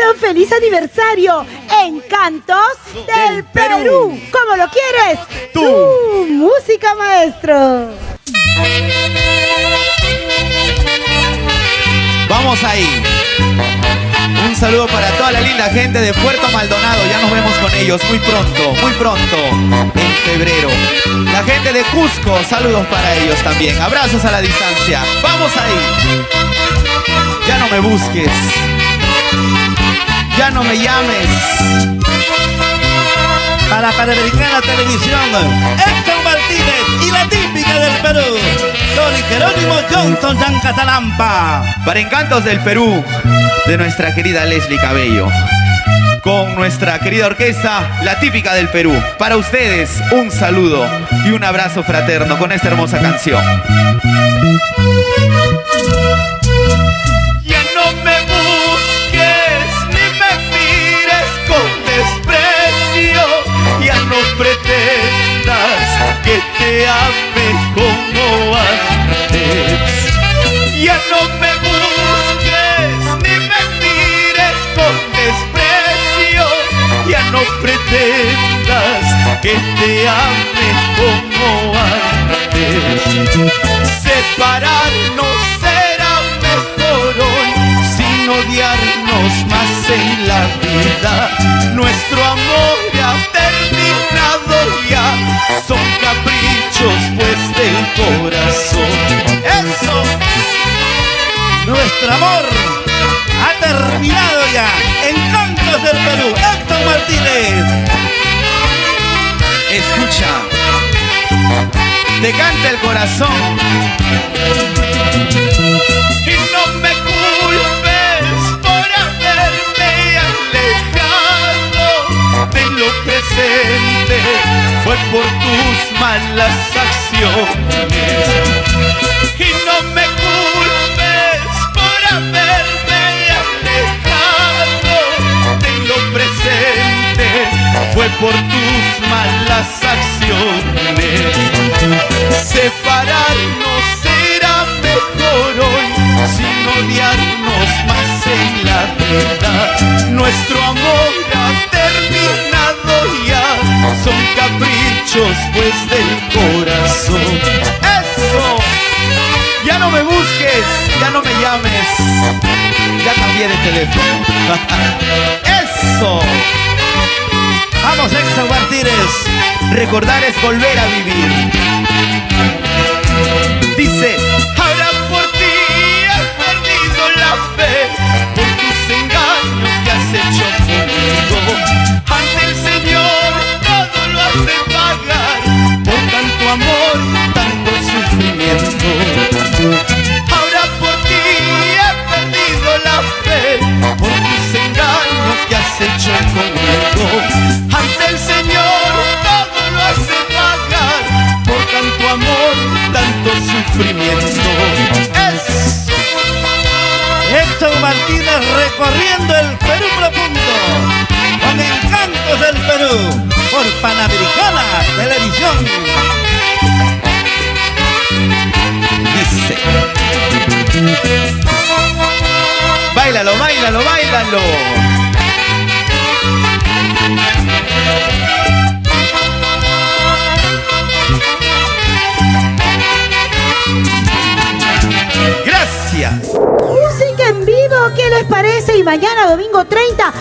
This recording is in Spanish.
celebrando feliz aniversario Encantos del Perú. ¿Cómo lo quieres? Tú. Música, maestro. Vamos ahí. Un saludo para toda la linda gente de Puerto Maldonado. Ya nos vemos con ellos muy pronto, en febrero. La gente de Cusco, saludos para ellos también. Abrazos a la distancia. Vamos ahí. Ya no me busques. Ya no me llames. Para Panamericana Televisión, Héctor Martínez y la típica del Perú, Don Jerónimo Johnson Yancatalampa. Para Encantos del Perú, de nuestra querida Leslie Cabello, con nuestra querida orquesta, la típica del Perú. Para ustedes, un saludo y un abrazo fraterno con esta hermosa canción. Ya no me busques ni me mires con desprecio. Ya no pretendas que te ame como antes. Ya no me busques ni me mires con desprecio. Ya no pretendas que te ame como antes. Separarnos será mejor hoy, sin odiarnos más en la vida. Nuestro amor ha terminado ya, son caprichos pues del corazón. ¡Eso! Nuestro amor ha terminado ya. Encantos del Perú, Héctor Martínez. Escucha, te canta el corazón. Y no me culpes por haberme alejado de lo presente, fue por tus malas acciones. Y no me culpes por haberme alejado de lo presente, fue por tus malas acciones. Separarnos será mejor hoy, sin odiarnos más en la vida. Nuestro amor ha terminado ya, son caprichos pues del corazón. ¡Eso! Ya no me busques, ya no me llames, ya cambié de teléfono. ¡Eso! Vamos, Héctor Martínez. Recordar es volver a vivir. Dice, ahora por ti he perdido la fe, por tus engaños que has hecho conmigo. Ante el Señor todo lo has de pagar, por tanto amor, tanto sufrimiento. Ahora por ti he perdido la fe, por tus engaños que has hecho conmigo. Ante el Señor todo lo has de pagar, por tanto amor, tanto sufrimiento. ¡Eso! Héctor Martínez recorriendo el Perú profundo, con Encantos del Perú, por Panamericana Televisión. Dice, báilalo, báilalo, báilalo. Gracias. Música en vivo, ¿qué les parece? Y mañana, domingo 30...